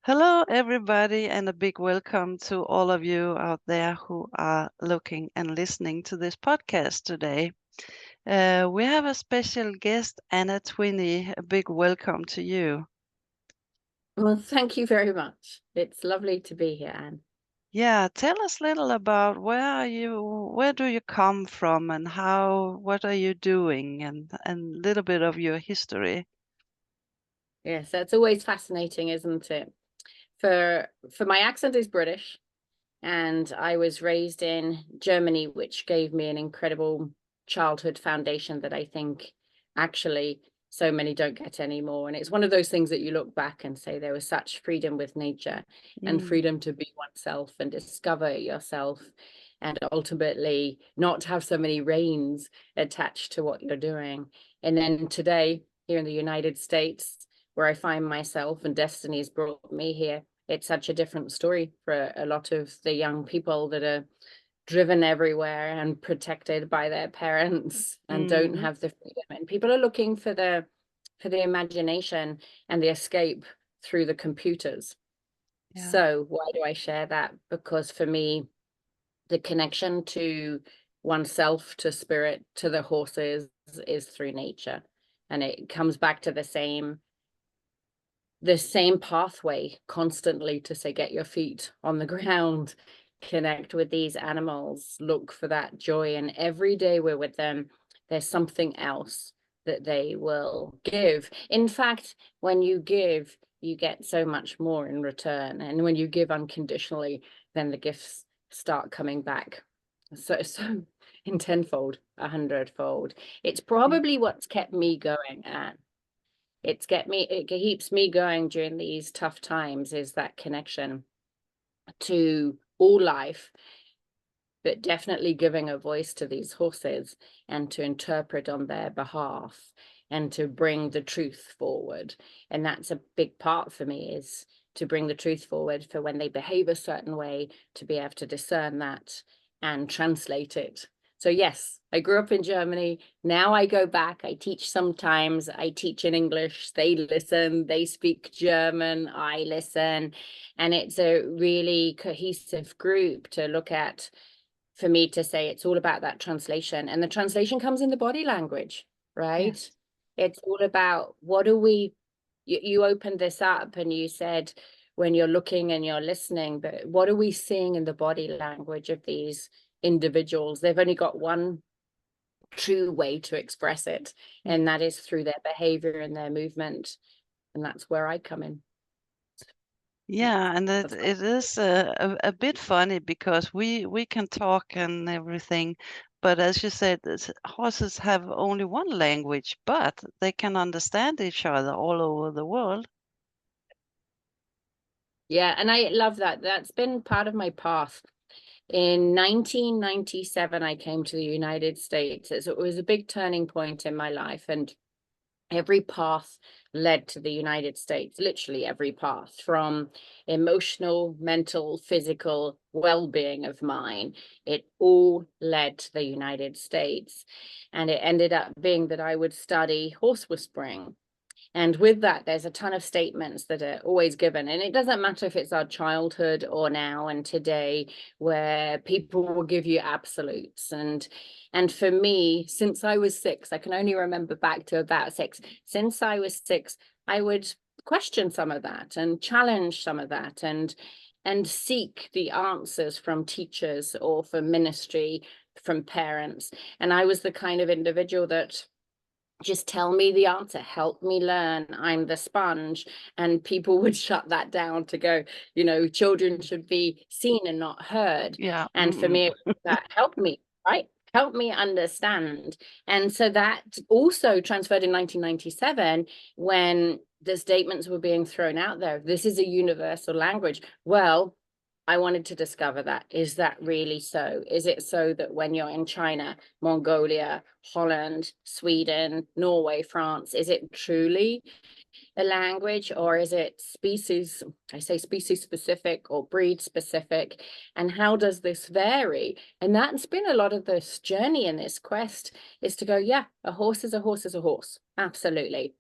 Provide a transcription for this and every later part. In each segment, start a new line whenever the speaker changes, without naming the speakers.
Hello, everybody, and a big welcome to all of you out there who are looking and listening to this podcast today. We have a special guest, Anna Twinney. A big welcome to you.
Well, thank you very much. It's lovely to be here, Anne.
Yeah, tell us a little about where do you come from, and what are you doing, and a little bit of your history.
Yes, that's always fascinating, isn't it? For my accent is British, and I was raised in Germany, which gave me an incredible childhood foundation that I think actually so many don't get anymore. And it's one of those things that you look back and say there was such freedom with nature and
Mm.
freedom to be oneself and discover yourself, and ultimately not have so many reins attached to what you're doing. And then today, here in the United States, where I find myself and destiny has brought me here, it's such a different story for a lot of the young people that are driven everywhere and protected by their parents and don't
Mm.
have the freedom. And people are looking for the imagination and the escape through the computers.
Yeah.
So why do I share that? Because for me, the connection to oneself, to spirit, to the horses is through nature. And it comes back to the same pathway constantly to say, get your feet on the ground, connect with these animals, look for that joy. And every day we're with them, there's something else that they will give. In fact, when you give, you get so much more in return. And when you give unconditionally, then the gifts start coming back. So in tenfold, 100-fold. It's probably what's kept me going, Anne. It keeps me going during these tough times, is that connection to all life, but definitely giving a voice to these horses and to interpret on their behalf and to bring the truth forward. And that's a big part for me, is to bring the truth forward for when they behave a certain way, to be able to discern that and translate it. So yes, I grew up in Germany. Now I go back, I teach sometimes, I teach in English, they listen, they speak German, I listen. And it's a really cohesive group to look at, for me to say it's all about that translation. And the translation comes in the body language, right?
Yes.
It's all about what do we, you opened this up and you said when you're looking and you're listening, but what are we seeing in the body language of these individuals? They've only got one true way to express it, and that is through their behavior and their movement. And that's where I come in.
Yeah, and it
That's
is a bit funny because we can talk and everything, but as you said, horses have only one language, but they can understand each other all over the world.
Yeah, and I love that. That's been part of my path. In 1997, I came to the United States. It was a big turning point in my life, and every path led to the United States, literally every path, from emotional, mental, physical well-being of mine. It all led to the United States. And it ended up being that I would study horse whispering. And with that, there's a ton of statements that are always given. And it doesn't matter if it's our childhood or now and today, where people will give you absolutes. And for me, since I was 6, I can only remember back to about 6. Since I was 6, I would question some of that and challenge some of that and seek the answers from teachers or from ministry, from parents. And I was the kind of individual that just tell me the answer, help me learn, I'm the sponge. And people would shut that down to go, children should be seen and not heard.
Yeah.
And for me, that helped me, right? Help me understand. And so that also transferred in 1997, when the statements were being thrown out there, this is a universal language. Well, I wanted to discover that. Is that really so? Is it so that when you're in China, Mongolia, Holland, Sweden, Norway, France, is it truly a language, or is it species, I say species specific or breed specific? And how does this vary? And that's been a lot of this journey in this quest, is to go, yeah, a horse is a horse is a horse. Absolutely.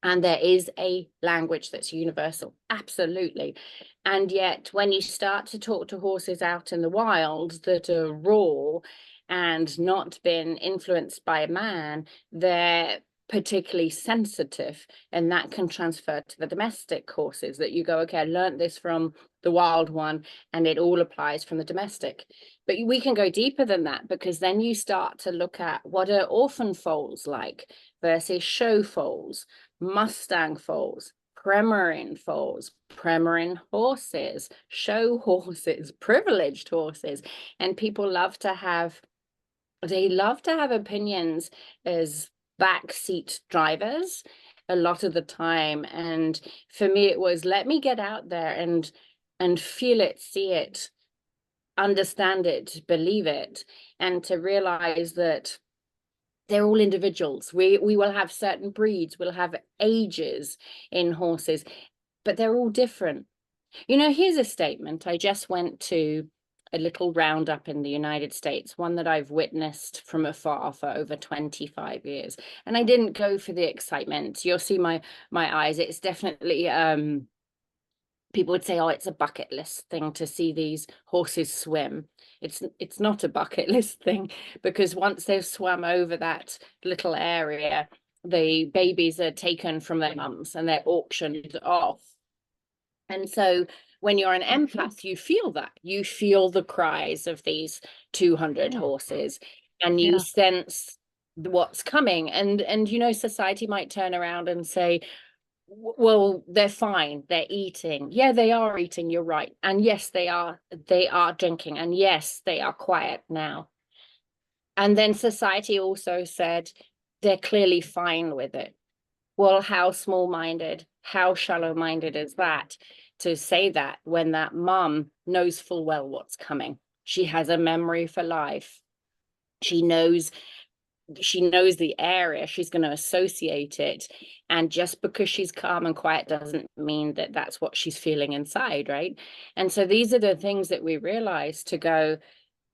And there is a language that's universal, absolutely. And yet when you start to talk to horses out in the wild that are raw and not been influenced by a man, they're particularly sensitive, and that can transfer to the domestic horses, that you go, okay, I learned this from the wild one and it all applies from the domestic. But we can go deeper than that, because then you start to look at what are orphan foals like versus show foals, Mustang foals, Premarin foals, Premarin horses, show horses, privileged horses. And people love to have, they love to have opinions as backseat drivers a lot of the time. And for me, it was, let me get out there and feel it, see it, understand it, believe it, and to realize that they're all individuals. We will have certain breeds, we'll have ages in horses, but they're all different. You know, here's a statement. I just went to a little roundup in the United States, one that I've witnessed from afar for over 25 years. And I didn't go for the excitement. You'll see my eyes. It's definitely people would say, oh, it's a bucket list thing to see these horses swim. It's not a bucket list thing, because once they've swum over that little area, the babies are taken from their mums and they're auctioned off. And so when you're an empath, you feel that. You feel the cries of these 200 horses, and you sense what's coming. And you know, society might turn around and say, well, they're fine, they're eating. Yeah, they are eating, you're right. And yes, they are drinking, and yes, they are quiet now. And then society also said they're clearly fine with it. Well, how small-minded, how shallow-minded is that, to say that when that mum knows full well what's coming? She has a memory for life. She knows the area, she's going to associate it. And just because she's calm and quiet doesn't mean that that's what she's feeling inside, right? And so these are the things that we realize, to go,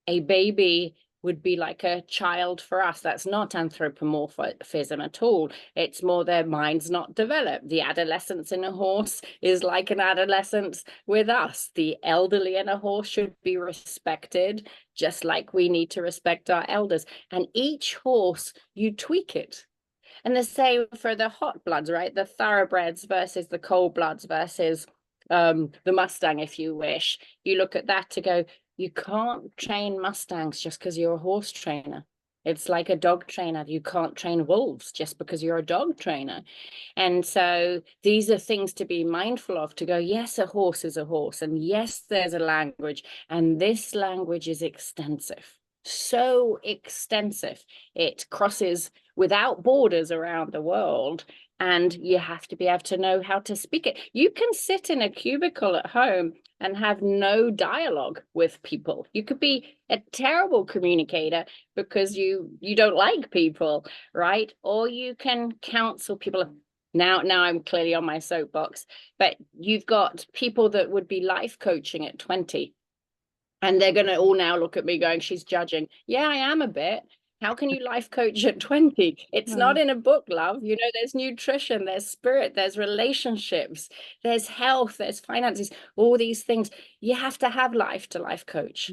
a baby would be like a child for us. That's not anthropomorphism at all. It's more their mind's not developed. The adolescence in a horse is like an adolescence with us. The elderly in a horse should be respected, just like we need to respect our elders. And each horse, you tweak it. And the same for the hot bloods, right? The thoroughbreds versus the cold bloods versus the Mustang, if you wish. You look at that to go, you can't train Mustangs just because you're a horse trainer. It's like a dog trainer. You can't train wolves just because you're a dog trainer. And so these are things to be mindful of, to go, yes, a horse is a horse. And yes, there's a language. And this language is extensive, so extensive. It crosses without borders around the world. And you have to be able to know how to speak it. You can sit in a cubicle at home and have no dialogue with people. You could be a terrible communicator because you don't like people, right? Or you can counsel people. Now I'm clearly on my soapbox, but you've got people that would be life coaching at 20, and they're going to all now look at me going, she's judging. Yeah, I am a bit. How can you life coach at 20? It's not in a book, love. You know, there's nutrition, there's spirit, there's relationships, there's health, there's finances, all these things. You have to have life to life coach.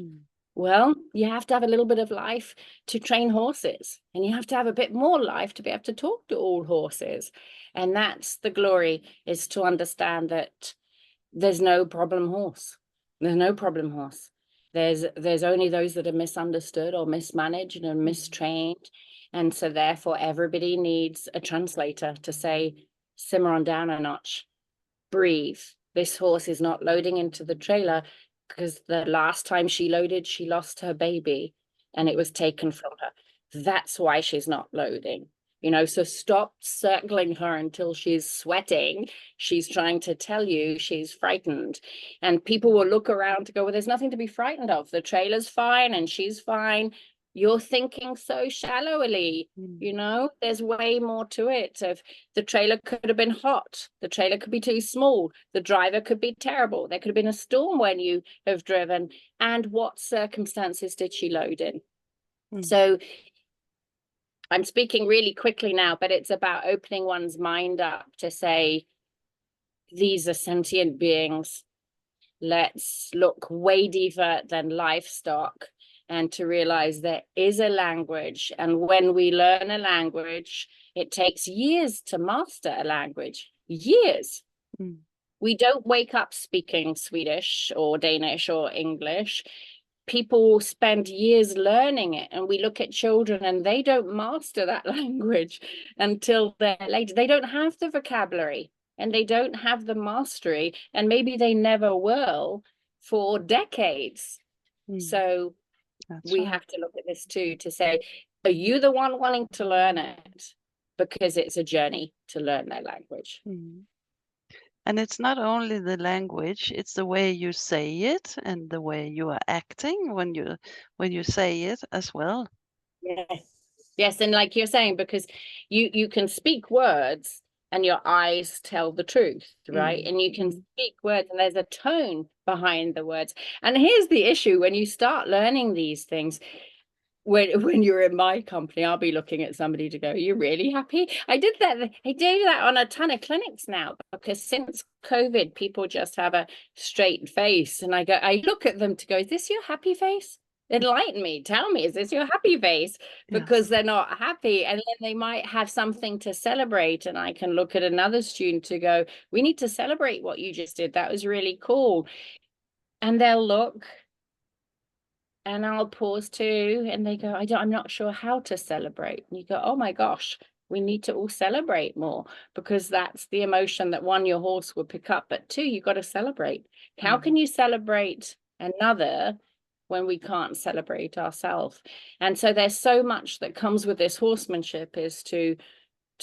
Well, you have to have a little bit of life to train horses, and you have to have a bit more life to be able to talk to all horses. And that's the glory, is to understand that there's no problem horse. There's no problem horse. There's only those that are misunderstood or mismanaged and mistrained. And so therefore everybody needs a translator to say, simmer on down a notch, breathe. This horse is not loading into the trailer because the last time she loaded, she lost her baby and it was taken from her. That's why she's not loading. You know, so stop circling her until she's sweating. She's trying to tell you she's frightened. And people will look around to go, well, there's nothing to be frightened of. The trailer's fine and she's fine. You're thinking so shallowly, you know, there's way more to it. Of the trailer could have been hot. The trailer could be too small. The driver could be terrible. There could have been a storm when you have driven. And what circumstances did she load in? So I'm speaking really quickly now, but it's about opening one's mind up to say, these are sentient beings. Let's look way deeper than livestock and to realize there is a language. And when we learn a language, it takes years to master a language, years.
Mm.
We don't wake up speaking Swedish or Danish or English. People spend years learning it, and we look at children and they don't master that language until they're later. They don't have the vocabulary and they don't have the mastery, and maybe they never will for decades. So we have to look at this too, to say, are you the one wanting to learn it? Because it's a journey to learn their language.
And it's not only the language, it's the way you say it and the way you are acting when you say it as well.
Yes, and like you're saying, because you can speak words and your eyes tell the truth, right? And you can speak words and there's a tone behind the words. And here's the issue: when you start learning these things, when you're in my company, I'll be looking at somebody to go, "Are you really happy?" I do that on a ton of clinics now, because since COVID, people just have a straight face, and I look at them to go, "Is this your happy face? Enlighten me, tell me, is this your happy face?" Because they're not happy, and then they might have something to celebrate, and I can look at another student to go, "We need to celebrate what you just did. That was really cool." And they'll look, and I'll pause too, and they go, I'm not sure how to celebrate. And you go, oh my gosh, we need to all celebrate more, because that's the emotion that, one, your horse will pick up, but two, you've got to celebrate. How can you celebrate another when we can't celebrate ourselves? And so there's so much that comes with this horsemanship, is to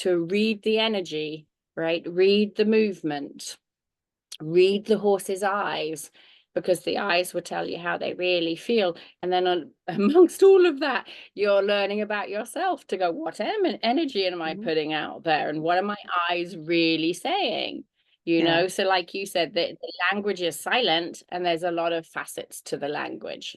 read the energy, right? Read the movement, read the horse's eyes, because the eyes will tell you how they really feel. And then amongst all of that, you're learning about yourself to go, what energy am I putting out there? And what are my eyes really saying? You know, so like you said, the language is silent, and there's a lot of facets to the language.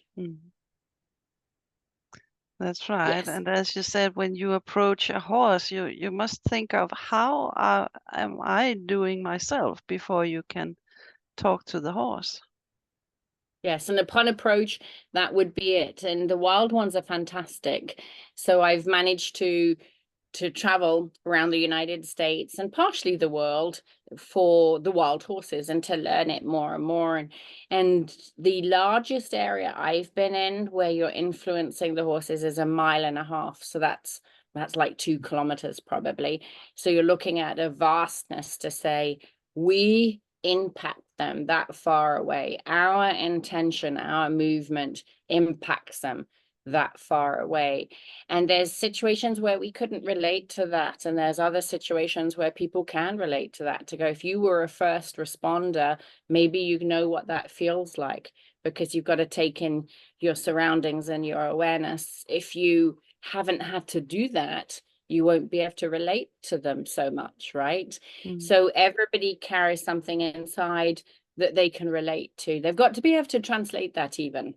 That's right. And as you said, when you approach a horse, you must think of how am I doing myself before you can talk to the horse.
Yes, and upon approach, that would be it. And the wild ones are fantastic. So I've managed to travel around the United States and partially the world for the wild horses, and to learn it more and more. And the largest area I've been in where you're influencing the horses is 1.5 miles. So that's like 2 kilometers probably. So you're looking at a vastness to say, we impact them that far away. Our intention, our movement impacts them that far away. And there's situations where we couldn't relate to that, and there's other situations where people can relate to that, to go, if you were a first responder, maybe you know what that feels like, because you've got to take in your surroundings and your awareness. If you haven't had to do that, you won't be able to relate to them so much, right? So everybody carries something inside that they can relate to. They've got to be able to translate that, even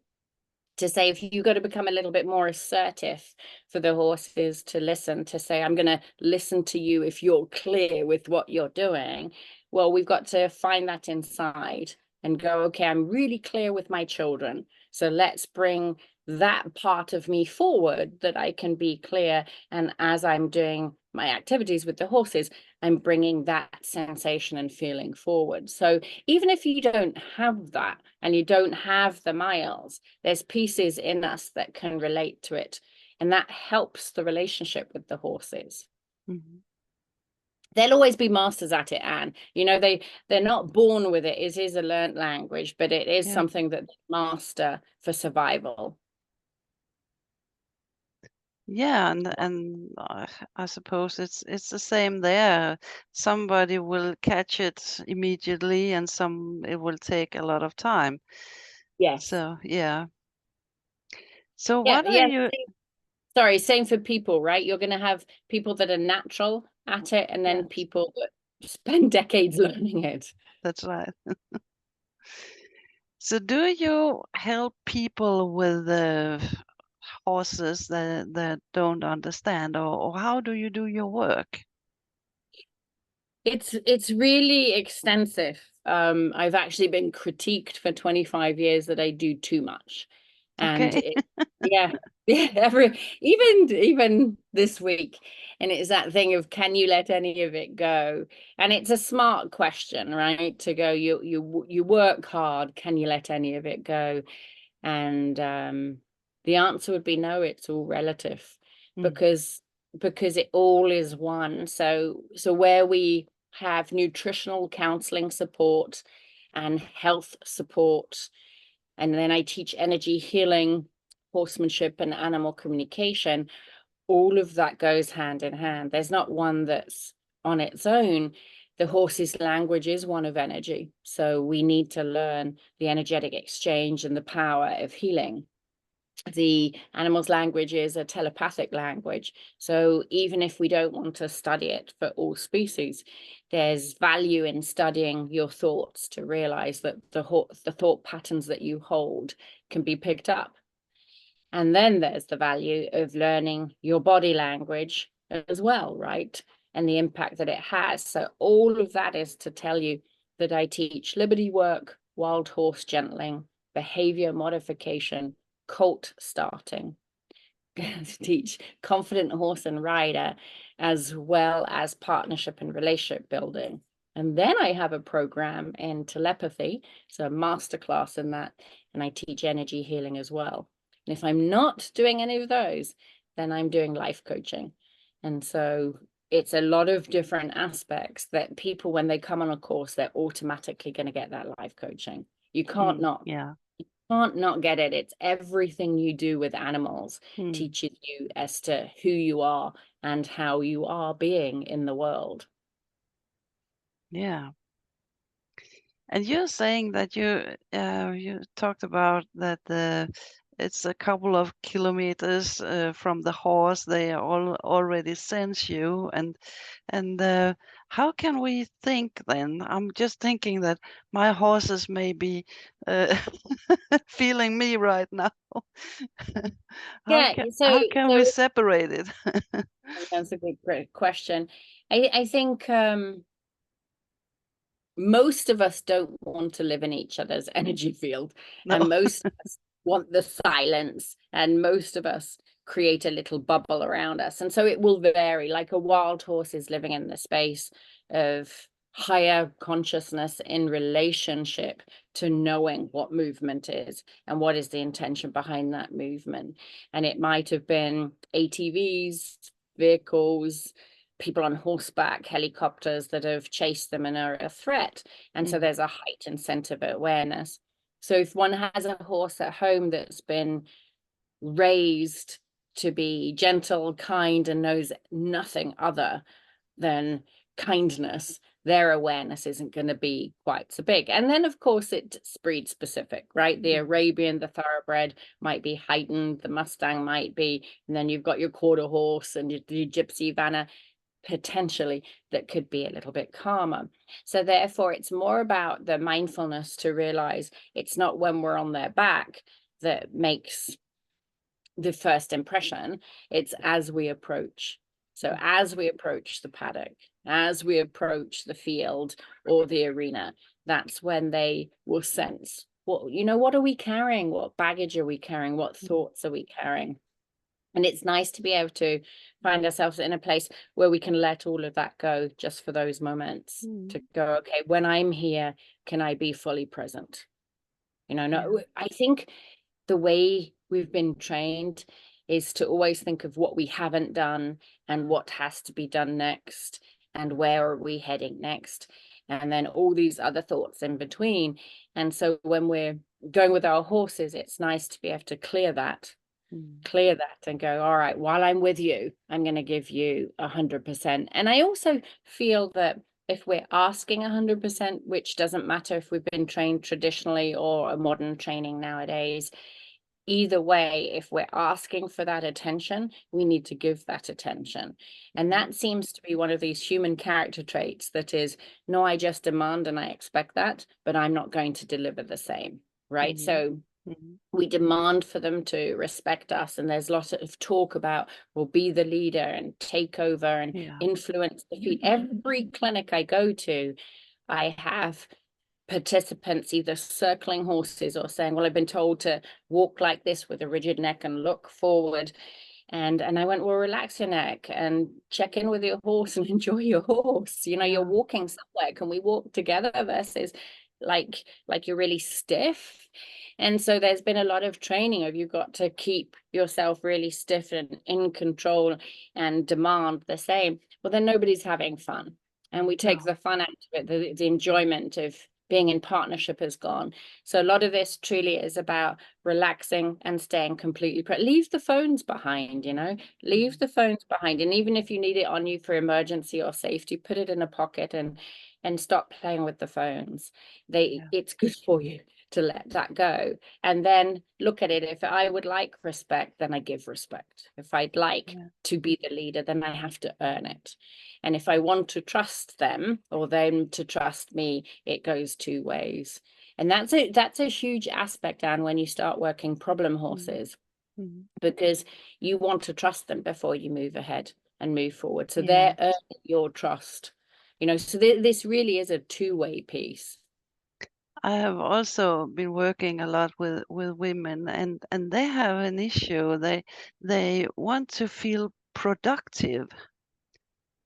to say, if you've got to become a little bit more assertive for the horses to listen, to say, I'm going to listen to you if you're clear with what you're doing. Well, we've got to find that inside and go, okay, I'm really clear with my children, so let's bring that part of me forward, that I can be clear. And as I'm doing my activities with the horses, I'm bringing that sensation and feeling forward. So even if you don't have that and you don't have the miles, there's pieces in us that can relate to it, and that helps the relationship with the horses. They'll always be masters at it, Anne. You know, they're not born with it. It is a learned language, but it is something that they master for survival.
Yeah, and I suppose it's the same there. Somebody will catch it immediately, and it will take a lot of time.
Yes.
So So what are you?
Sorry, same for people, right? You're going to have people that are natural at it, and then people that spend decades learning it.
That's right. So do you help people with horses that don't understand, or how do you do your work?
It's really extensive. I've actually been critiqued for 25 years that I do too much. And
Okay.
yeah, yeah, even this week. And it's that thing of, can you let any of it go? And it's a smart question, right? To go, you work hard, can you let any of it go? And the answer would be no, it's all relative,
Mm.
because it all is one. So where we have nutritional counseling support and health support, and then I teach energy healing, horsemanship, and animal communication, all of that goes hand in hand. There's not one that's on its own. The horse's language is one of energy. So we need to learn the energetic exchange and the power of healing. The animal's language is a telepathic language. So even if we don't want to study it for all species, there's value in studying your thoughts to realize that the thought patterns that you hold can be picked up. And then there's the value of learning your body language as well, right? And the impact that it has. So all of that is to tell you that I teach liberty work, wild horse gentling, behavior modification, colt starting, teach confident horse and rider, as well as partnership and relationship building. And then I have a program in telepathy, so a masterclass in that, and I teach energy healing as well. And if I'm not doing any of those, then I'm doing life coaching. And so it's a lot of different aspects that people, when they come on a course, they're automatically going to get that life coaching. You can't not.
Yeah.
Can't not get it. It's everything you do with animals teaches you as to who you are and how you are being in the world.
Yeah. And you're saying that you talked about that it's a couple of kilometers from the horse. They already sense you, and how can we think then? I'm just thinking that my horses may be feeling me right now.
Yeah,
How can we separate it?
that's a great question. I think most of us don't want to live in each other's energy field,
No.
and most of us want the silence, and most of us create a little bubble around us. And so it will vary. Like a wild horse is living in the space of higher consciousness in relationship to knowing what movement is and what is the intention behind that movement. And it might have been ATVs, vehicles, people on horseback, helicopters that have chased them and are a threat. And so there's a heightened sense of awareness. So if one has a horse at home that's been raised to be gentle, kind, and knows nothing other than kindness, their awareness isn't going to be quite so big. And then, of course, it's breed specific, right? The Arabian, the thoroughbred might be heightened, the Mustang might be, and then you've got your quarter horse and the Gypsy Vanna, potentially, that could be a little bit calmer. So therefore, it's more about the mindfulness to realize it's not when we're on their back that makes the first impression, it's as we approach. So as we approach the paddock, as we approach the field or the arena, that's when they will sense, what are we carrying? What baggage are we carrying? What thoughts are we carrying? And it's nice to be able to find ourselves in a place where we can let all of that go just for those moments, to go, okay, when I'm here, can I be fully present? No, I think the way we've been trained is to always think of what we haven't done and what has to be done next and where are we heading next, and then all these other thoughts in between. And so when we're going with our horses, it's nice to be able to clear that and go, all right, while I'm with you, I'm going to give you 100%. And I also feel that if we're asking 100%, which doesn't matter if we've been trained traditionally or a modern training nowadays, either way, if we're asking for that attention, we need to give that attention. And that seems to be one of these human character traits that is, no, I just demand and I expect that, but I'm not going to deliver the same, right? So
Mhm.
We demand for them to respect us, and there's lots of talk about, well, be the leader and take over and
Yeah.
influence the feet. Every clinic I go to, I have participants either circling horses or saying, well, I've been told to walk like this with a rigid neck and look forward. And I went, well, relax your neck and check in with your horse and enjoy your horse. You know, you're
Yeah.
walking somewhere. Can we walk together versus like you're really stiff? And so there's been a lot of training of, you've got to keep yourself really stiff and in control and demand the same. Well, then nobody's having fun. And we take
No.
the fun out of it, the enjoyment of being in partnership has gone. So a lot of this truly is about relaxing and staying completely leave the phones behind, you know, leave
Mhm.
the phones behind. And even if you need it on you for emergency or safety, put it in a pocket and stop playing with the phones.
Yeah.
It's good for you to let that go. And then look at it. If I would like respect, then I give respect. If I'd like
Yeah.
to be the leader, then I have to earn it. And if I want to trust them or them to trust me, it goes two ways. And that's a huge aspect, Anne, when you start working problem
Mhm.
horses,
Mhm.
because you want to trust them before you move ahead and move forward. So
Yeah.
they're earning your trust. You know, so this really is a two-way piece.
I have also been working a lot with women, and they have an issue. They want to feel productive.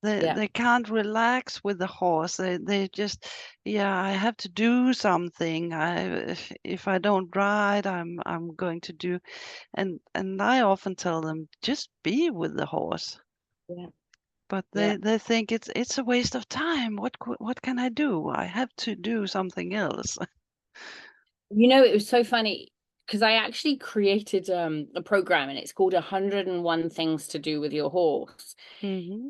Yeah.
They can't relax with the horse. They just, yeah, I have to do something. If I don't ride, I'm going to do. And I often tell them, just be with the horse.
Yeah.
But
Yeah.
they think it's a waste of time. What can I do? I have to do something else.
You know, it was so funny because I actually created a program, and it's called 101 Things to Do with Your Horse,
Hmm.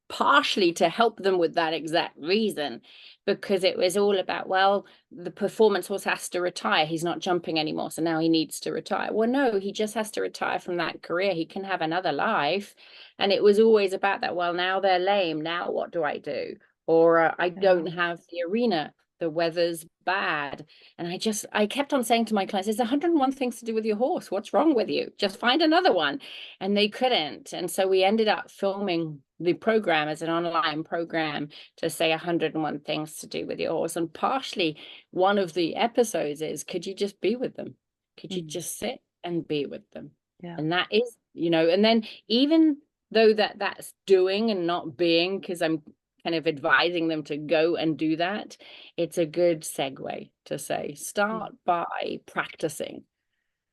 partially to help them with that exact reason, because it was all about, well, the performance horse has to retire. He's not jumping anymore, so now he needs to retire. Well, no, he just has to retire from that career. He can have another life. And it was always about that. Well, now they're lame. Now what do I do? Or I don't
Yeah.
have the arena. The weather's bad. And I kept on saying to my clients, there's 101 things to do with your horse. What's wrong with you? Just find another one. And they couldn't. And so we ended up filming the program as an online program to say 101 things to do with your horse. And partially one of the episodes is, could you just be with them? Could you
Mm.
just sit and be with them?
Yeah.
And that is, you know, and then even though that's doing and not being, because I'm kind of advising them to go and do that, it's a good segue to say,
Mm.
start by practicing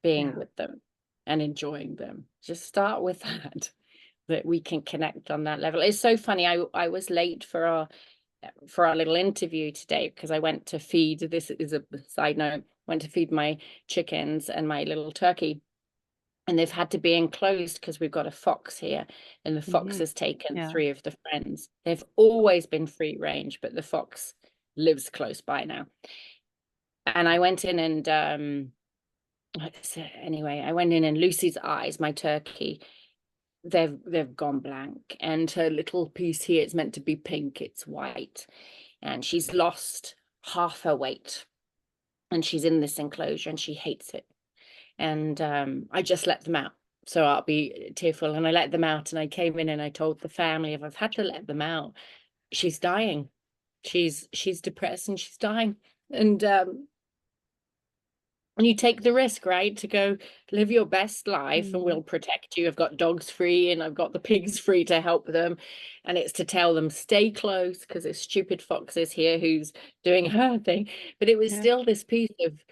being
Yeah.
with them and enjoying them. Just start with that we can connect on that level. It's so funny. I was late for our little interview today because I went to feed, this is a side note, went to feed my chickens and my little turkey, and they've had to be enclosed because we've got a fox here, and the fox
Hmm.
has taken
Yeah.
3 of the friends. They've always been free range, but the fox lives close by now. And I went in and anyway, I went in, and Lucy's eyes, my turkey, they've gone blank, and her little piece here, it's meant to be pink, it's white, and she's lost half her weight, and she's in this enclosure and she hates it. And I just let them out, so I'll be tearful, and I let them out, and I came in and I told the family, if I've had to let them out, she's dying, she's depressed and she's dying. And you take the risk, right, to go live your best life, and
Hmm.
we'll protect you. I've got dogs free and I've got the pigs free to help them. And it's to tell them, stay close, because this stupid fox is here who's doing her thing. But it was
Yeah.
still this piece of,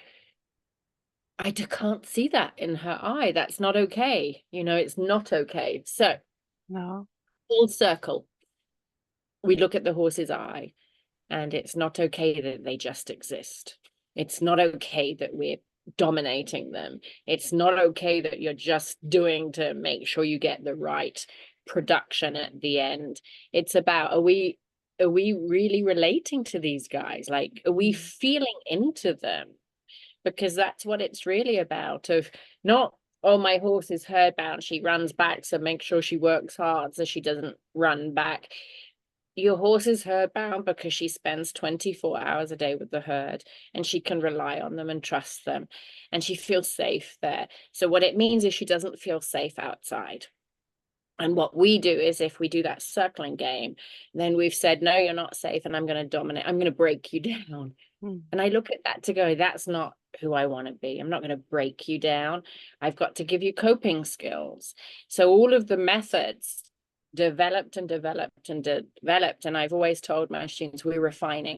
can't see that in her eye. That's not okay. You know, it's not okay. So,
No.
full circle, we look at the horse's eye, and it's not okay that they just exist. It's not okay that we're dominating them. It's not okay that you're just doing to make sure you get the right production at the end. It's about, are we really relating to these guys? Like, are we
Mm.
feeling into them? Because that's what it's really about. Of not, oh, my horse is herd bound, she runs back, so make sure she works hard so she doesn't run back. your horse is herd bound because she spends 24 hours a day with the herd, and she can rely on them and trust them, and she feels safe there. So what it means is she doesn't feel safe outside. And what we do is, if we do that circling game, then we've said, no, you're not safe, and I'm going to dominate. I'm going to break you down. And I look at that to go, that's not who I want to be. I'm not going to break you down. I've got to give you coping skills. So all of the methods developed and developed and developed. And I've always told my students, we're refining.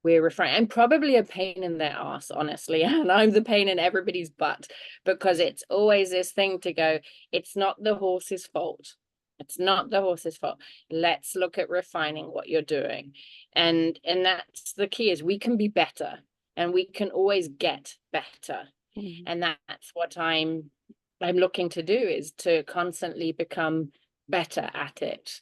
I'm probably a pain in their ass, honestly. And I'm the pain in everybody's butt, because it's always this thing to go, it's not the horse's fault. It's not the horse's fault. Let's look at refining what you're doing. And that's the key, is we can be better, and we can always get better. And that's what I'm looking to do, is to constantly become better at it.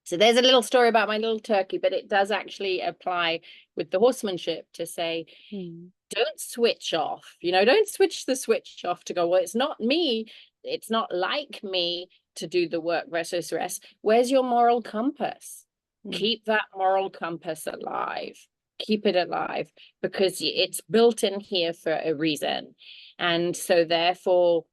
So there's a little story about my little turkey, but it does actually apply with the horsemanship to say, don't switch off, don't switch the switch off to go, well, it's not me. It's not like me to do the work versus rest. Where's your moral compass? Keep that moral compass alive. Keep it alive, because it's built in here for a reason. And so therefore,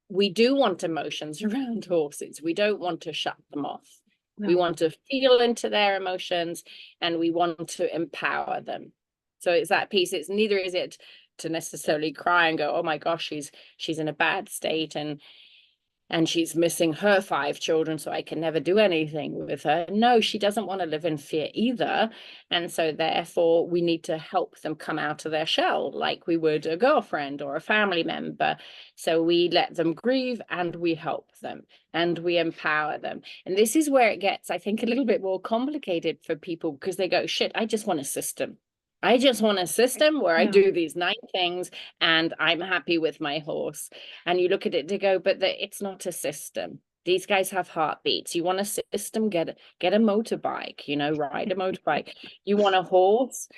we do want emotions around horses. We don't want to shut them off. No. We want to feel into their emotions, and we want to empower them. So it's that piece. It's neither is it to necessarily cry and go, oh my gosh, she's in a bad state, and she's missing her 5 children, so I can never do anything with her. No, she doesn't want to live in fear either. And so therefore, we need to help them come out of their shell like we would a girlfriend or a family member. So we let them grieve, and we help them, and we empower them. And this is where it gets, I think, a little bit more complicated for people, because they go, shit, I just want a system. I just want a system where I do these 9 things and I'm happy with my horse. And you look at it to go, but it's not a system. These guys have heartbeats. You want a system, get a motorbike, ride a motorbike. You want a horse,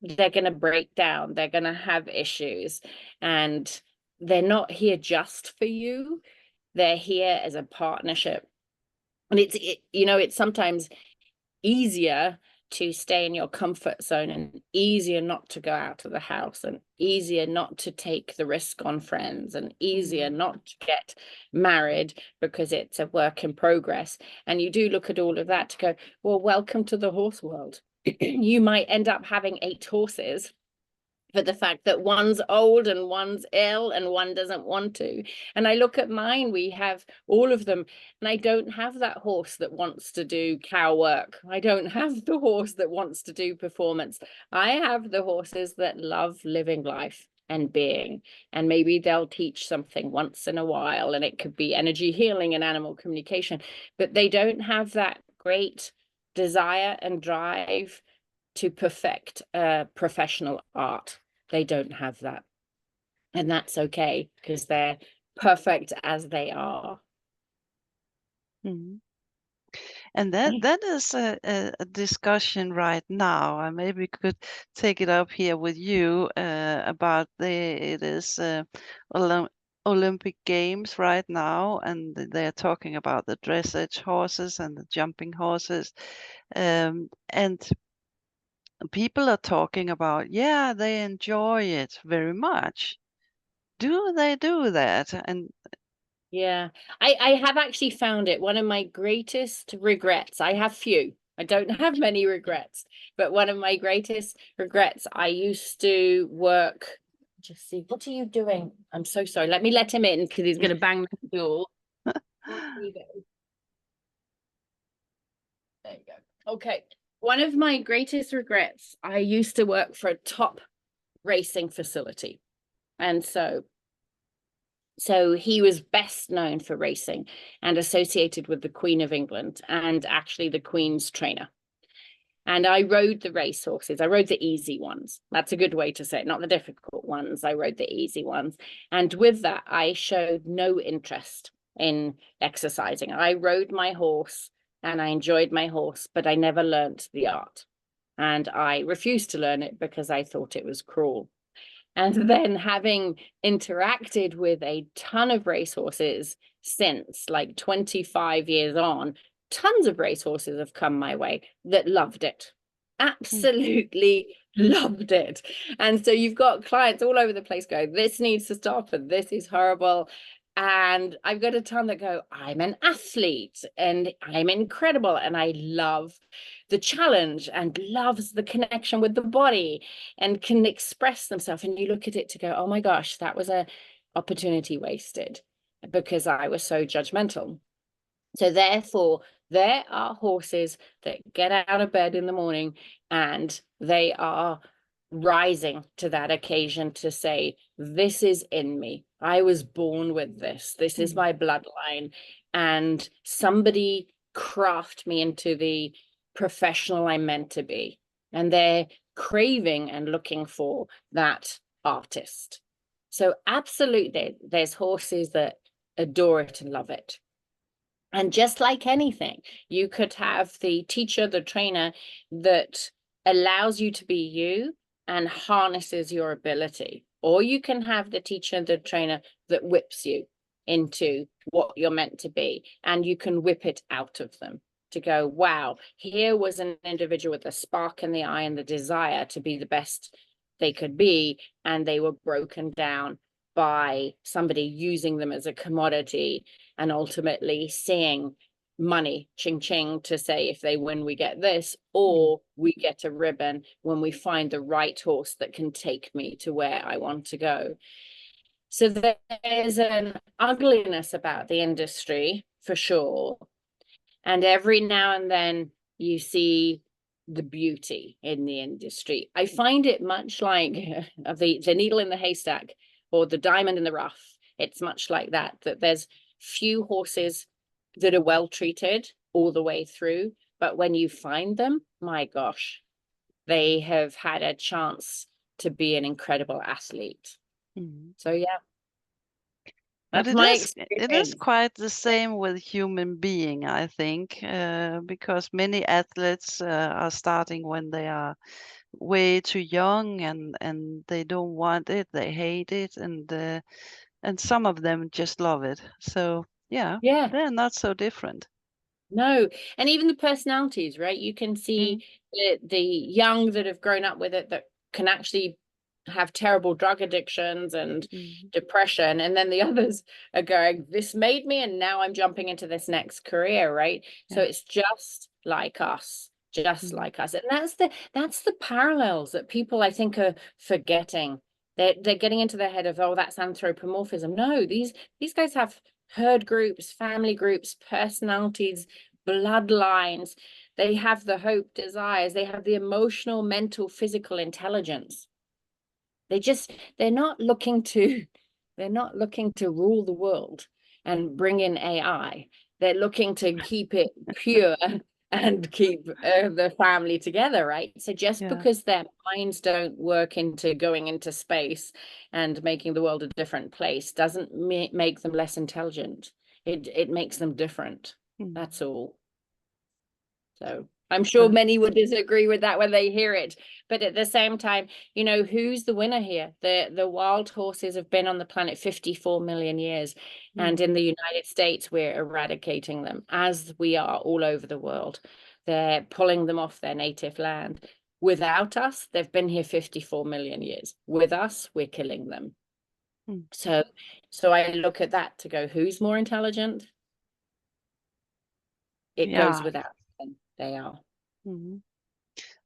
they're going to break down. They're going to have issues, and they're not here just for you. They're here as a partnership. And it's sometimes easier to stay in your comfort zone, and easier not to go out of the house, and easier not to take the risk on friends, and easier not to get married because it's a work in progress. And you do look at all of that to go, well, welcome to the horse world. You might end up having 8 horses, for the fact that one's old and one's ill and one doesn't want to. And I look at mine, we have all of them, and I don't have that horse that wants to do cow work. I don't have the horse that wants to do performance. I have the horses that love living life and being, and maybe they'll teach something once in a while, and it could be energy healing and animal communication, but they don't have that great desire and drive to perfect professional art. They don't have that. And that's okay, because they're perfect as they are.
And that is a discussion right now. I maybe could take it up here with you about it is Olympic Games right now, and they're talking about the dressage horses and the jumping horses, and people are talking about, yeah, they enjoy it very much. Do they do that? And
yeah, I have actually found it one of my greatest regrets. I have few. I don't have many regrets, but one of my greatest regrets, I used to work. Just see, what are you doing? I'm so sorry. Let me let him in, because he's going to bang the door. There you go. There you go. Okay. One of my greatest regrets, I used to work for a top racing facility. And so he was best known for racing and associated with the Queen of England, and actually the Queen's trainer. And I rode the race horses. I rode the easy ones. That's a good way to say it, not the difficult ones. I rode the easy ones. And with that, I showed no interest in exercising. I rode my horse and I enjoyed my horse, but I never learned the art. And I refused to learn it because I thought it was cruel. And then, having interacted with a ton of racehorses since, like 25 years on, tons of racehorses have come my way that loved it. Absolutely loved it. And so you've got clients all over the place go, this needs to stop and this is horrible. And I've got a ton that go, I'm an athlete and I'm incredible and I love the challenge and loves the connection with the body and can express themselves. And you look at it to go, oh my gosh, that was a opportunity wasted because I was so judgmental. So therefore, there are horses that get out of bed in the morning and they are rising to that occasion to say, this is in me. I was born with this. This is my bloodline. And somebody craft me into the professional I'm meant to be. And they're craving and looking for that artist. So absolutely, there's horses that adore it and love it. And just like anything, you could have the teacher, the trainer that allows you to be you and harnesses your ability. Or you can have the teacher, the trainer that whips you into what you're meant to be. And you can whip it out of them to go, wow, here was an individual with a spark in the eye and the desire to be the best they could be. And they were broken down by somebody using them as a commodity and ultimately seeing money, ching ching, to say if they win we get this, or we get a ribbon when we find the right horse that can take me to where I want to go. So there's an ugliness about the industry for sure, and every now and then you see the beauty in the industry. I find it much like the needle in the haystack or the diamond in the rough. It's much like that there's few horses that are well treated all the way through, but when you find them, my gosh, they have had a chance to be an incredible athlete. So yeah,
But
that's my
it is
experience.
quite the same with human being, I think, because many athletes are starting when they are way too young, and they don't want it, they hate it, and some of them just love it. So yeah,
Yeah,
they're not so different.
no, and even the personalities, right? You can
Mm,
see the young that have grown up with it that can actually have terrible drug addictions and
mm,
depression, and then the others are going, this made me and now I'm jumping into this next career, right? So
yeah.
it's just like us, just
Mm,
like us. And that's the parallels that people I think are forgetting. They're getting into their head of, oh, that's anthropomorphism. No, these guys have herd groups, family groups, personalities, bloodlines. They have the hope, desires, they have the emotional, mental, physical intelligence. They're not looking to rule the world and bring in AI. They're looking to keep it pure and keep the family together, right? So just
yeah.
because their minds don't work into going into space and making the world a different place doesn't make them less intelligent. It makes them different.
Mm.
That's all. So I'm sure
So
many would disagree with that when they hear it. But at the same time, who's the winner here? The wild horses have been on the planet 54 million years. And
mm,
in the United States, we're eradicating them, as we are all over the world. They're pulling them off their native land. Without us, they've been here 54 million years. With us, we're killing them.
mm.
So I look at that to go, who's more intelligent? It goes
Yeah.
without them. They are.
Mhm.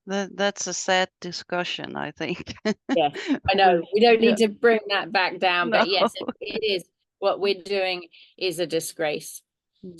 That's a sad discussion, I think.
Yes, I
We,
know. We don't
yeah,
need to bring that back down,
no.
but yes, it is. What we're doing is a disgrace.
Mm,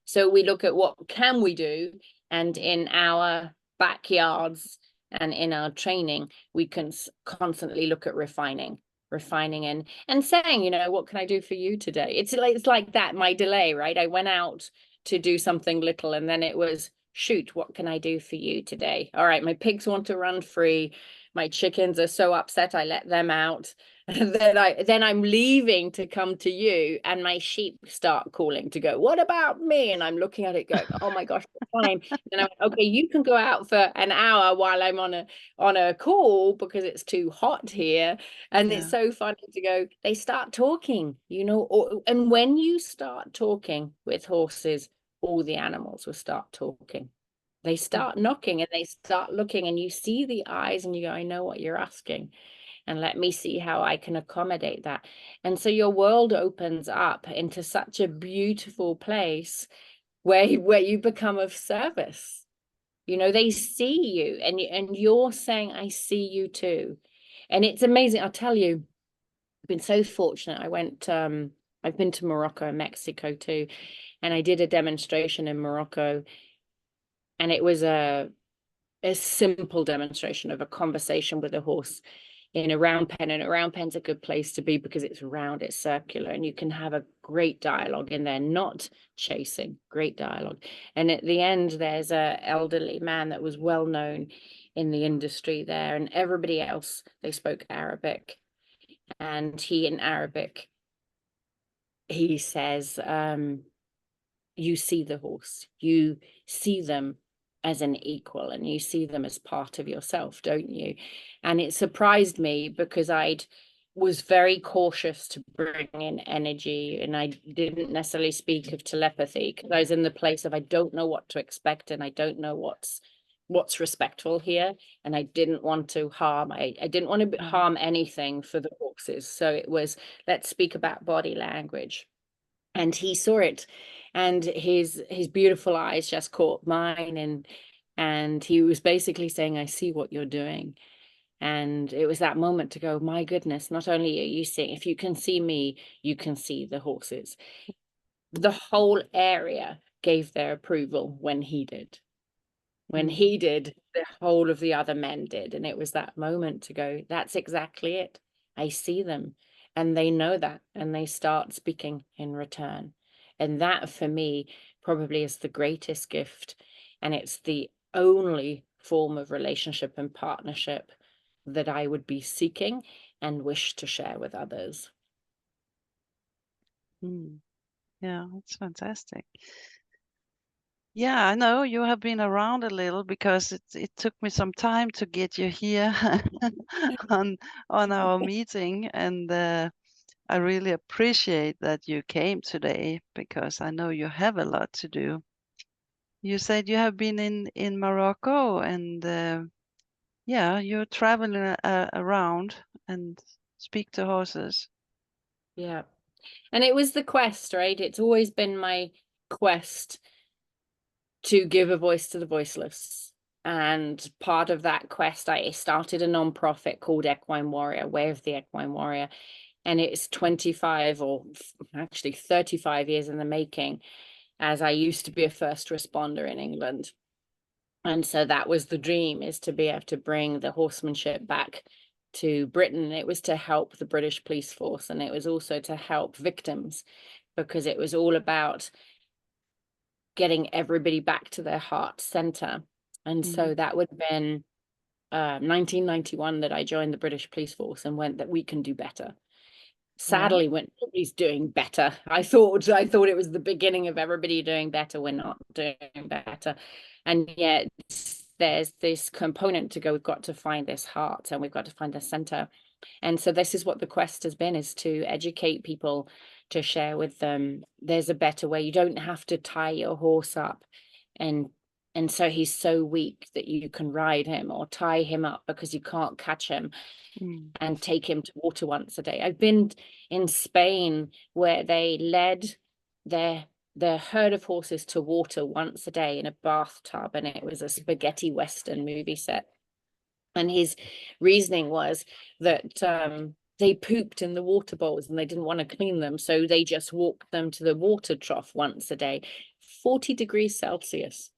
So we look at what can we do, and in our backyards and in our training, we can constantly look at refining and saying, what can I do for you today? It's like that, my delay, right? I went out to do something little, and then it was, shoot, what can I do for you today? All right, my pigs want to run free. My chickens are so upset I let them out. And then I'm leaving to come to you, and my sheep start calling to go, what about me? And I'm looking at it going, oh my gosh, what time? And I'm like, okay, you can go out for an hour while I'm on a call because it's too hot here. And it's
yeah.
so funny to go, they start talking, and when you start talking with horses all the animals will start talking. They start knocking and they start looking, and you see the eyes and you go, I know what you're asking, and let me see how I can accommodate that. And so your world opens up into such a beautiful place where you become of service. You know, they see you, and you're saying, I see you too. And it's amazing. I'll tell you, I've been so fortunate. I've been to Morocco and Mexico too, and I did a demonstration in Morocco, and it was a simple demonstration of a conversation with a horse in a round pen. And a round pen's a good place to be because it's round, it's circular, and you can have a great dialogue in there, not chasing, great dialogue. And at the end, there's a elderly man that was well known in the industry there, and everybody else, they spoke Arabic. And he, in Arabic, he says, you see the horse, you see them as an equal, and you see them as part of yourself, don't you? And it surprised me because was very cautious to bring in energy, and I didn't necessarily speak of telepathy because I was in the place of, I don't know what to expect, and I don't know what's respectful here, and I didn't want to harm. I didn't want to harm anything for the horses. So it was, let's speak about body language. And he saw it, and his beautiful eyes just caught mine, and he was basically saying, I see what you're doing. And it was that moment to go, my goodness, not only are you seeing, if you can see me, you can see the horses. The whole area gave their approval when he did. When he did, the whole of the other men did. And it was that moment to go, that's exactly it. I see them, and they know that, and they start speaking in return. And that, for me, probably is the greatest gift. And it's the only form of relationship and partnership that I would be seeking and wish to share with others.
Yeah, that's fantastic. Yeah, I know you have been around a little because it took me some time to get you here on our meeting, and I really appreciate that you came today because I know you have a lot to do. You said you have been in Morocco, and yeah, you're traveling around and speak to horses.
Yeah. And it was the quest, right? It's always been my quest to give a voice to the voiceless. And part of that quest, I started a nonprofit called Equine Warrior, Way of the Equine Warrior. And it's 25 or actually 35 years in the making, as I used to be a first responder in England. And so that was the dream, is to be able to bring the horsemanship back to Britain. It was to help the British police force, and it was also to help victims, because it was all about getting everybody back to their heart center. And so that would have been 1991 that I joined the British police force and went, that we can do better. Sadly, when nobody's doing better, I thought it was the beginning of everybody doing better. We're not doing better. And yet there's this component to go, we've got to find this heart, and we've got to find the center. And so this is what the quest has been, is to educate people, to share with them there's a better way. You don't have to tie your horse up and so he's so weak that you can ride him, or tie him up because you can't catch him, and take him to water once a day. I've been in Spain where they led their herd of horses to water once a day in a bathtub, and it was a spaghetti Western movie set. And his reasoning was that they pooped in the water bowls and they didn't want to clean them, so they just walked them to the water trough once a day. 40 degrees Celsius.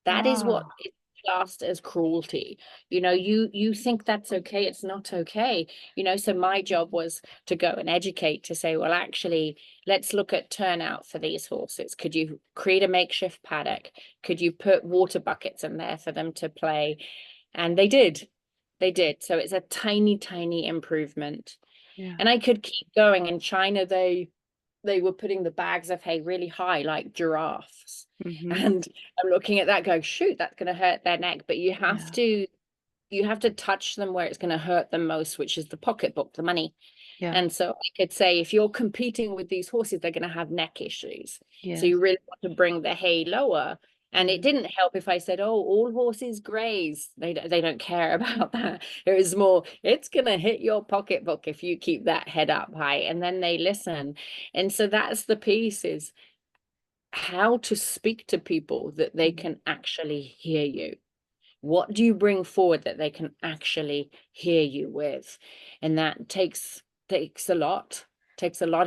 That is what is classed as cruelty. You know, you think that's okay, it's not okay. You know, so my job was to go and educate, to say, well, actually, let's look at turnout for these horses. Could you create a makeshift paddock? Could you put water buckets in there for them to play? And they did. So it's a tiny, tiny improvement. And I could keep going. In China, they were putting the bags of hay really high, like giraffes. And I'm looking at that going, shoot, that's going to hurt their neck. But you have to you have to touch them where it's going to hurt them most, which is the pocketbook, the money.
Yeah.
And so I could say, if you're competing with these horses, they're going to have neck issues.
Yes.
So you really want to bring the hay lower. And it didn't help if I said, oh, all horses graze. They don't care about that. It was more, it's going to hit your pocketbook if you keep that head up high. And then they listen. And so that's the piece, is how to speak to people that they can actually hear you. What do you bring forward that they can actually hear you with? And that takes a lot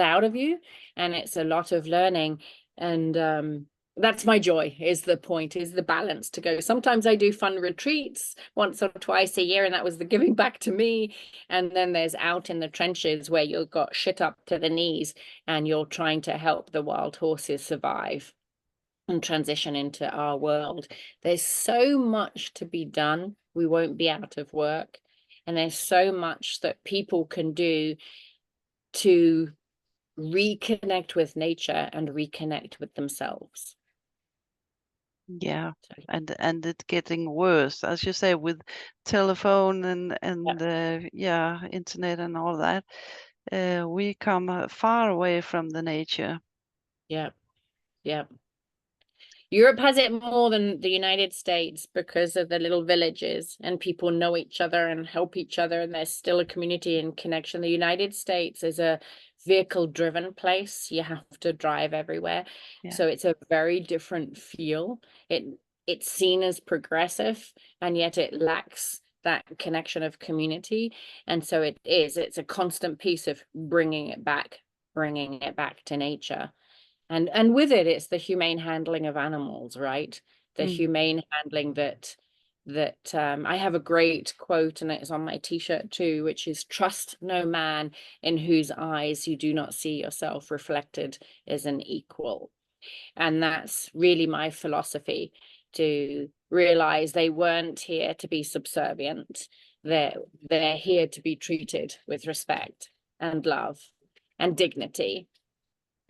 out of you, and it's a lot of learning. And that's my joy, is the point, is the balance to go. Sometimes I do fun retreats once or twice a year, and that was the giving back to me. And then there's out in the trenches where you've got shit up to the knees and you're trying to help the wild horses survive and transition into our world. There's so much to be done. We won't be out of work. And there's so much that people can do to reconnect with nature and reconnect with themselves.
Yeah, and it's getting worse, as you say, with telephone and internet and all that. We come far away from the nature.
Yeah. Europe has it more than the United States because of the little villages, and people know each other and help each other, and there's still a community and connection. The United States is a vehicle-driven place. You have to drive everywhere.
Yeah.
So it's a very different feel. It's seen as progressive, and yet it lacks that connection of community. And so it's a constant piece of bringing it back to nature. And with it, it's the humane handling of animals, right? The humane handling that I have a great quote, and it's on my t-shirt too, which is, trust no man in whose eyes you do not see yourself reflected as an equal. And that's really my philosophy, to realize they weren't here to be subservient. They're here to be treated with respect and love and dignity.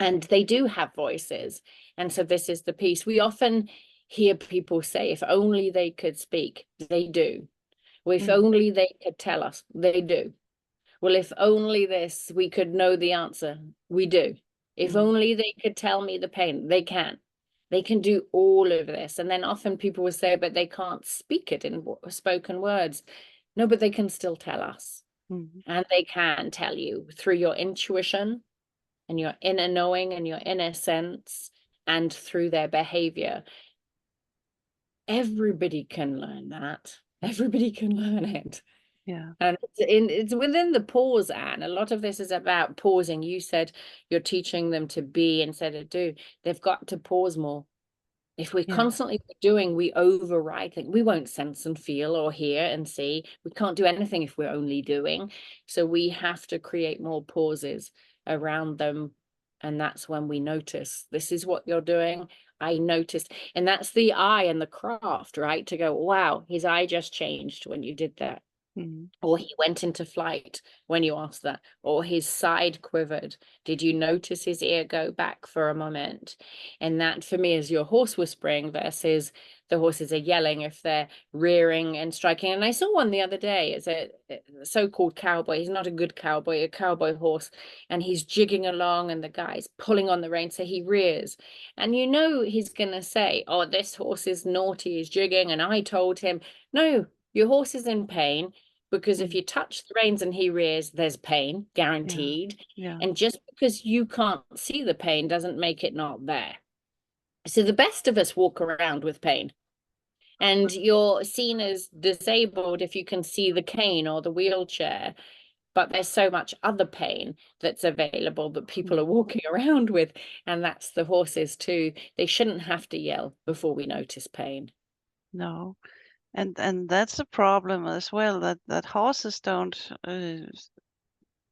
And they do have voices. And so this is the piece. We often hear people say, if only they could speak. They do. Well, if only they could tell us. They do. Well, if only this, we could know the answer. We do. If only they could tell me the pain. They can. They can do all of this. And then often people will say, but they can't speak it in spoken words. No, but they can still tell us. And they can tell you through your intuition and your inner knowing and your inner sense, and through their behavior. Everybody can learn that. Everybody can learn it.
Yeah.
And it's within the pause, Anne. A lot of this is about pausing. You said you're teaching them to be instead of do. They've got to pause more. If we constantly doing, we override things. We won't sense and feel or hear and see. We can't do anything if we're only doing. So we have to create more pauses around them. And that's when we notice, this is what you're doing. I noticed. And that's the eye and the craft, right? To go, wow, his eye just changed when you did that. Or he went into flight when you asked that, or his side quivered. Did you notice his ear go back for a moment? And that for me is your horse whispering versus the horses are yelling if they're rearing and striking. And I saw one the other day. It's a so-called cowboy. He's not a good cowboy, a cowboy horse, and he's jigging along and the guy's pulling on the rein, so he rears. And you know he's gonna say, oh, this horse is naughty, he's jigging, and I told him. No, your horse is in pain, because if you touch the reins and he rears, there's pain, guaranteed. And just because you can't see the pain doesn't make it not there. So the best of us walk around with pain. And you're seen as disabled if you can see the cane or the wheelchair. But there's so much other pain that's available that people are walking around with. And that's the horses too. They shouldn't have to yell before we notice pain.
No. And that's a problem as well, that horses don't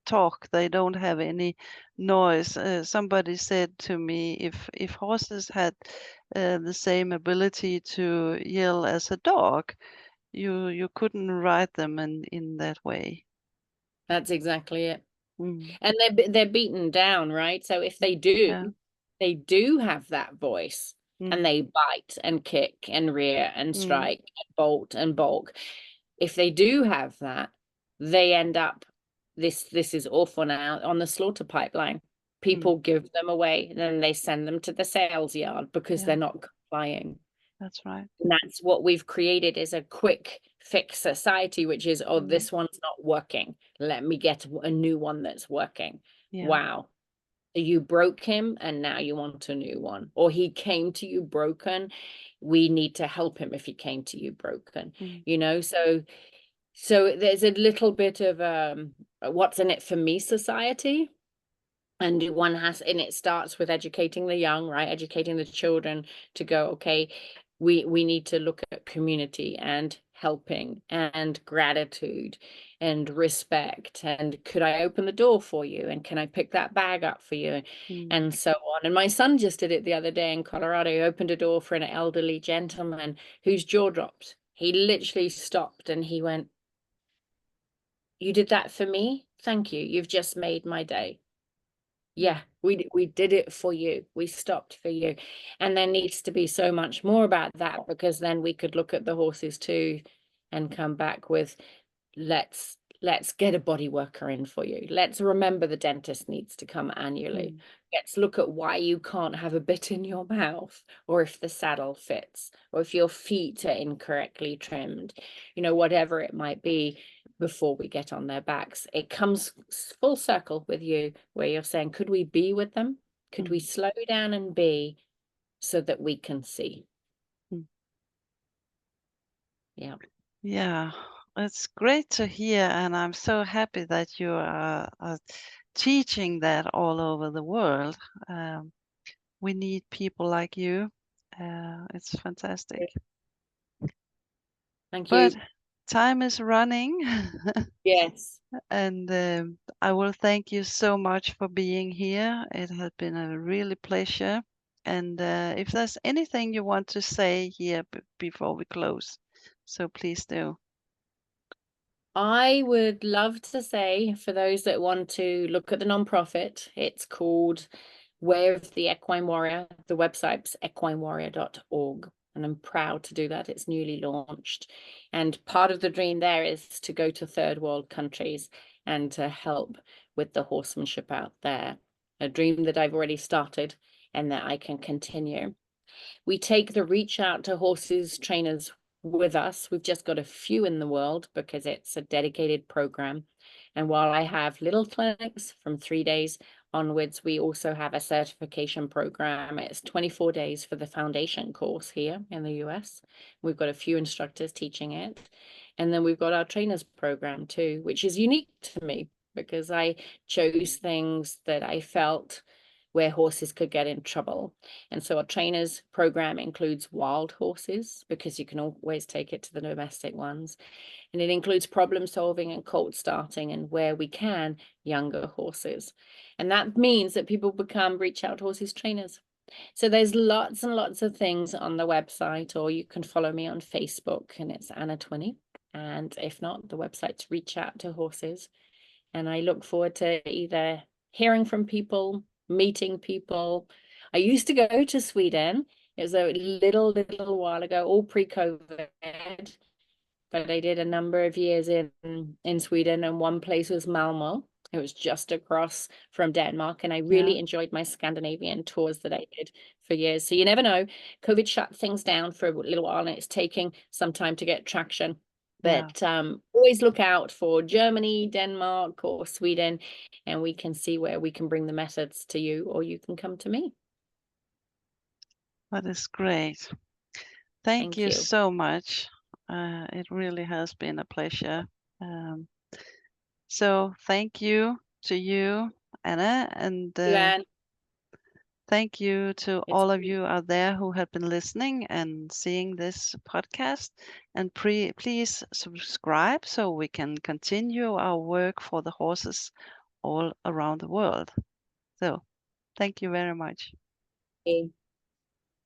talk. They don't have any noise. Somebody said to me, if horses had the same ability to yell as a dog, you couldn't ride them in that way.
That's exactly it. And they're beaten down, right? So if they do, they do have that voice, and they bite and kick and rear and strike and bolt and balk. If they do have that, they end up, this is awful now, on the slaughter pipeline. People give them away, and then they send them to the sales yard because they're not complying.
That's right.
And that's what we've created, is a quick fix society, which is, oh, this one's not working. Let me get a new one that's working. Wow. You broke him and now you want a new one. Or he came to you broken. We need to help him if he came to you broken. You know, so there's a little bit of what's in it for me society. And one has, and it starts with educating the young, right? Educating the children to go, okay, we need to look at community and helping and gratitude and respect, and could I open the door for you, and can I pick that bag up for you, and so on. And my son just did it the other day in Colorado. He opened a door for an elderly gentleman whose jaw dropped. He literally stopped and he went, "You did that for me? Thank you. You've just made my day. Yeah, we did it for you. We stopped for you." And there needs to be so much more about that, because then we could look at the horses too and come back with, let's get a body worker in for you. Let's remember the dentist needs to come annually. Let's look at why you can't have a bit in your mouth, or if the saddle fits, or if your feet are incorrectly trimmed, you know, whatever it might be, before we get on their backs. It comes full circle with you, where you're saying, could we be with them? Could we slow down and be, so that we can see?
Yeah, it's great to hear, and I'm so happy that you are teaching that all over the world. We need people like you. It's fantastic.
Thank
But
you.
time is running.
Yes.
And I will thank you so much for being here. It has been a really pleasure. And if there's anything you want to say here before we close, so please do.
I would love to say, for those that want to look at the nonprofit, it's called Way of the Equine Warrior. The website's equinewarrior.org. And I'm proud to do that. It's newly launched. And part of the dream there is to go to third world countries and to help with the horsemanship out there. A dream that I've already started and that I can continue. We take the Reach Out to Horses trainers with us. We've just got a few in the world because it's a dedicated program. And while I have little clinics from 3 days onwards, we also have a certification program. It's 24 days for the foundation course here in the US. We've got a few instructors teaching it. And then we've got our trainers program too, which is unique to me because I chose things that I felt where horses could get in trouble. And so our trainers program includes wild horses, because you can always take it to the domestic ones. And it includes problem solving and colt starting, and where we can, younger horses. And that means that people become Reach Out Horses trainers. So there's lots and lots of things on the website, or you can follow me on Facebook, and it's Anna Twinney. And if not, the website's Reach Out to Horses. And I look forward to either hearing from people, meeting people. I used to go to Sweden. It was a little while ago, all pre-COVID, but I did a number of years in Sweden, and one place was Malmo. It was just across from Denmark, and I really enjoyed my Scandinavian tours that I did for years. So you never know. COVID shut things down for a little while, and it's taking some time to get traction. But always look out for Germany, Denmark, or Sweden, and we can see where we can bring the methods to you, or you can come to me.
That is great. Thank you
you.
so much. It really has been a pleasure. So thank you to you, Anna, and thank you to all of you out there who have been listening and seeing this podcast. And please subscribe so we can continue our work for the horses all around the world. So thank you very much.
Okay.